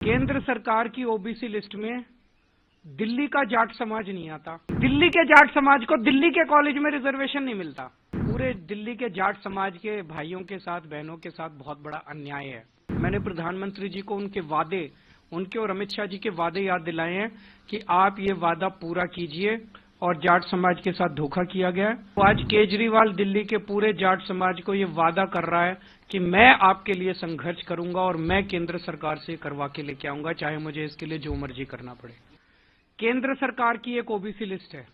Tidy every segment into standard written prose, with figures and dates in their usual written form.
केंद्र सरकार की ओबीसी लिस्ट में दिल्ली का जाट समाज नहीं आता। दिल्ली के जाट समाज को दिल्ली के कॉलेज में रिजर्वेशन नहीं मिलता। पूरे दिल्ली के जाट समाज के भाइयों के साथ, बहनों के साथ बहुत बड़ा अन्याय है। मैंने प्रधानमंत्री जी को उनके वादे, उनके और अमित शाह जी के वादे याद दिलाए हैं कि आप ये वादा पूरा कीजिए और जाट समाज के साथ धोखा किया गया है। तो आज केजरीवाल दिल्ली के पूरे जाट समाज को ये वादा कर रहा है कि मैं आपके लिए संघर्ष करूंगा और मैं केंद्र सरकार से करवा के लेके आऊंगा, चाहे मुझे इसके लिए जो मर्जी करना पड़े। केंद्र सरकार की एक ओबीसी लिस्ट है।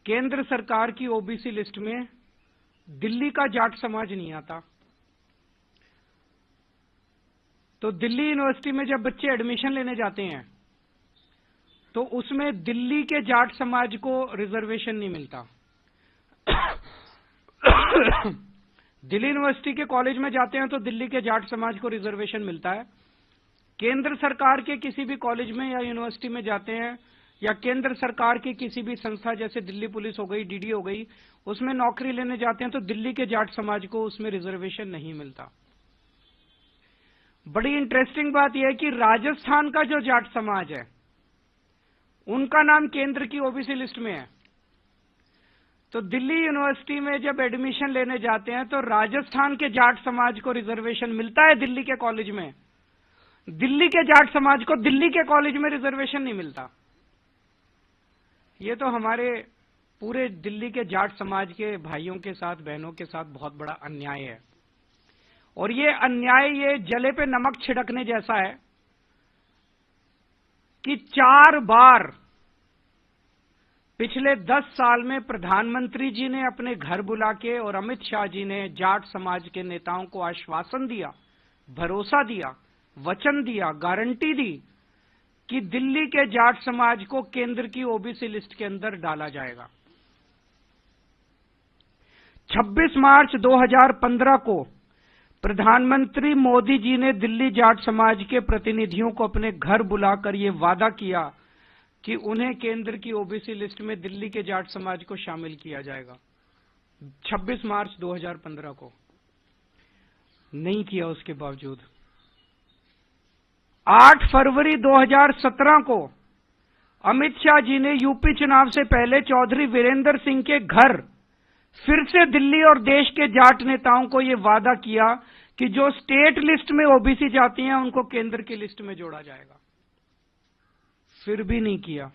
केंद्र सरकार की ओबीसी लिस्ट में दिल्ली का जाट समाज नहीं आता। तो दिल्ली यूनिवर्सिटी में जब बच्चे एडमिशन लेने जाते हैं तो उसमें दिल्ली के जाट समाज को रिजर्वेशन नहीं मिलता। दिल्ली यूनिवर्सिटी के कॉलेज में जाते हैं तो दिल्ली के जाट समाज को रिजर्वेशन मिलता है। केंद्र सरकार के किसी भी कॉलेज में या यूनिवर्सिटी में जाते हैं या केंद्र सरकार की किसी भी संस्था जैसे दिल्ली पुलिस हो गई, डीडी हो गई, उसमें नौकरी लेने जाते हैं तो दिल्ली के जाट समाज को उसमें रिजर्वेशन नहीं मिलता। बड़ी इंटरेस्टिंग बात यह है कि राजस्थान का जो जाट समाज है उनका नाम केंद्र की ओबीसी लिस्ट में है। तो दिल्ली यूनिवर्सिटी में जब एडमिशन लेने जाते हैं तो राजस्थान के जाट समाज को रिजर्वेशन मिलता है दिल्ली के कॉलेज में। दिल्ली के जाट समाज को दिल्ली के कॉलेज में रिजर्वेशन नहीं मिलता। ये तो हमारे पूरे दिल्ली के जाट समाज के भाइयों के साथ, बहनों के साथ बहुत बड़ा अन्याय है। और ये अन्याय ये जले पे नमक छिड़कने जैसा है कि 4 बार पिछले 10 साल में प्रधानमंत्री जी ने अपने घर बुला के और अमित शाह जी ने जाट समाज के नेताओं को आश्वासन दिया, भरोसा दिया, वचन दिया, गारंटी दी कि दिल्ली के जाट समाज को केंद्र की ओबीसी लिस्ट के अंदर डाला जाएगा। 26 मार्च 2015 को प्रधानमंत्री मोदी जी ने दिल्ली जाट समाज के प्रतिनिधियों को अपने घर बुलाकर यह वादा किया कि उन्हें केंद्र की ओबीसी लिस्ट में दिल्ली के जाट समाज को शामिल किया जाएगा। 26 मार्च 2015 को नहीं किया। उसके बावजूद 8 फरवरी 2017 को अमित शाह जी ने यूपी चुनाव से पहले चौधरी वीरेंद्र सिंह के घर फिर से दिल्ली और देश के जाट नेताओं को यह वादा किया कि जो स्टेट लिस्ट में ओबीसी जाती हैं उनको केंद्र की लिस्ट में जोड़ा जाएगा। फिर भी नहीं किया।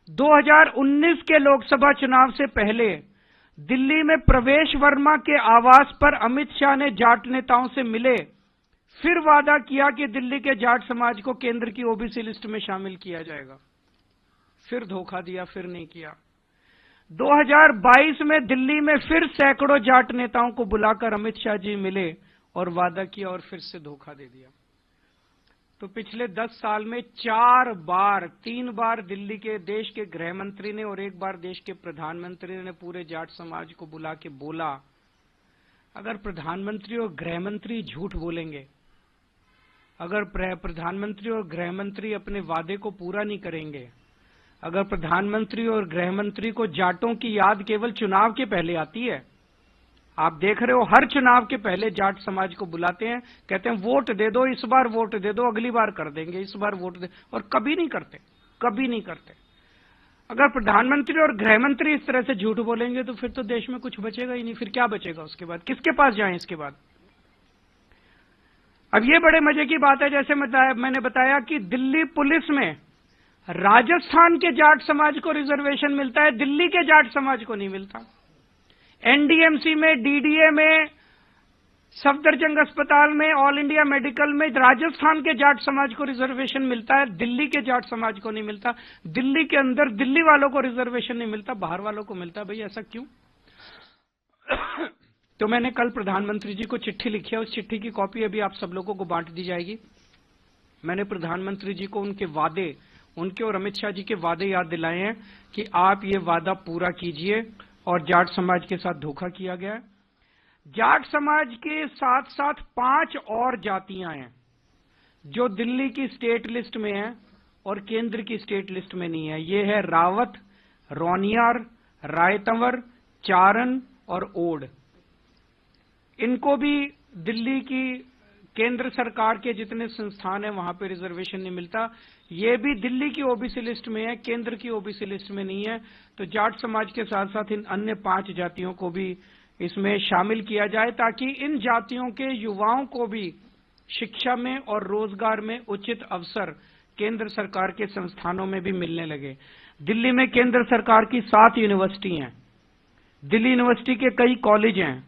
2019 के लोकसभा चुनाव से पहले दिल्ली में प्रवेश वर्मा के आवास पर अमित शाह ने जाट नेताओं से मिले, फिर वादा किया कि दिल्ली के जाट समाज को केंद्र की ओबीसी लिस्ट में शामिल किया जाएगा। फिर धोखा दिया, फिर नहीं किया। 2022 में दिल्ली में फिर सैकड़ों जाट नेताओं को बुलाकर अमित शाह जी मिले और वादा किया और फिर से धोखा दे दिया। तो पिछले 10 साल में 4 बार, 3 बार दिल्ली के देश के गृह मंत्री ने और 1 बार देश के प्रधानमंत्री ने पूरे जाट समाज को बुला के बोला, अगर प्रधानमंत्री और गृह मंत्री झूठ बोलेंगे, अगर प्रधानमंत्री और गृह मंत्री अपने वादे को पूरा नहीं करेंगे, अगर प्रधानमंत्री और गृह मंत्री को जाटों की याद केवल चुनाव के पहले आती है, आप देख रहे हो हर चुनाव के पहले जाट समाज को बुलाते हैं, कहते हैं वोट दे दो, इस बार वोट दे दो, अगली बार कर देंगे, इस बार वोट दे, और कभी नहीं करते, कभी नहीं करते। अगर प्रधानमंत्री और गृह मंत्री इस तरह से झूठ बोलेंगे तो फिर तो देश में कुछ बचेगा ही नहीं। फिर क्या बचेगा उसके बाद? किसके पास जाएं इसके बाद? अब ये बड़े मजे की बात है, जैसे मैंने बताया कि दिल्ली पुलिस में राजस्थान के जाट समाज को रिजर्वेशन मिलता है, दिल्ली के जाट समाज को नहीं मिलता। एनडीएमसी में, डीडीए में, सफदरजंग अस्पताल में, ऑल इंडिया मेडिकल में राजस्थान के जाट समाज को रिजर्वेशन मिलता है, दिल्ली के जाट समाज को नहीं मिलता। दिल्ली के अंदर दिल्ली वालों को रिजर्वेशन नहीं मिलता, बाहर वालों को मिलता है। भाई ऐसा क्यों? तो मैंने कल प्रधानमंत्री जी को चिट्ठी लिखी है, उस चिट्ठी की कॉपी अभी आप सब लोगों को बांट दी जाएगी। मैंने प्रधानमंत्री जी को उनके वादे, उनके और अमित शाह जी के वादे याद दिलाए हैं कि आप ये वादा पूरा कीजिए और जाट समाज के साथ धोखा किया गया है। जाट समाज के साथ साथ 5 और जातियां हैं जो दिल्ली की स्टेट लिस्ट में हैं और केंद्र की स्टेट लिस्ट में नहीं है। ये है रावत, रोनियार, रायतंवर, चारण और ओड। इनको भी दिल्ली की केंद्र सरकार के जितने संस्थान हैं वहां पे रिजर्वेशन नहीं मिलता। ये भी दिल्ली की ओबीसी लिस्ट में है, केंद्र की ओबीसी लिस्ट में नहीं है। तो जाट समाज के साथ साथ इन अन्य 5 जातियों को भी इसमें शामिल किया जाए ताकि इन जातियों के युवाओं को भी शिक्षा में और रोजगार में उचित अवसर केंद्र सरकार के संस्थानों में भी मिलने लगे। दिल्ली में केंद्र सरकार की 7 यूनिवर्सिटी हैं, दिल्ली यूनिवर्सिटी के कई कॉलेज हैं,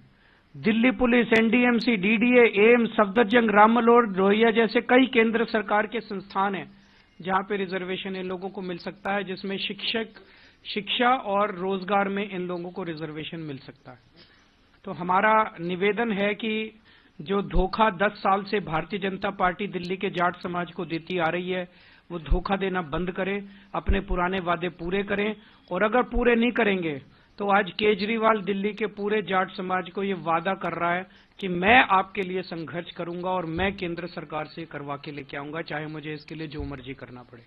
Delhi police, NDMC, DDA, AIIMS, Safdarjung, Ram Manohar Lohia जैसे कई केंद्र सरकार के संस्थान हैं जहां पे रिजर्वेशन इन लोगों को मिल सकता है, जिसमें शिक्षा और रोजगार में इन लोगों को रिजर्वेशन मिल सकता है। तो हमारा निवेदन है कि जो धोखा 10 साल से भारतीय जनता पार्टी दिल्ली के जाट समाज को देती आ रही है, वो धोखा देना बंद करें, अपने पुराने वादे पूरे करें। और अगर पूरे नहीं करेंगे तो आज केजरीवाल दिल्ली के पूरे जाट समाज को ये वादा कर रहा है कि मैं आपके लिए संघर्ष करूंगा और मैं केंद्र सरकार से करवा के लेके आऊंगा, चाहे मुझे इसके लिए जो मर्जी करना पड़े।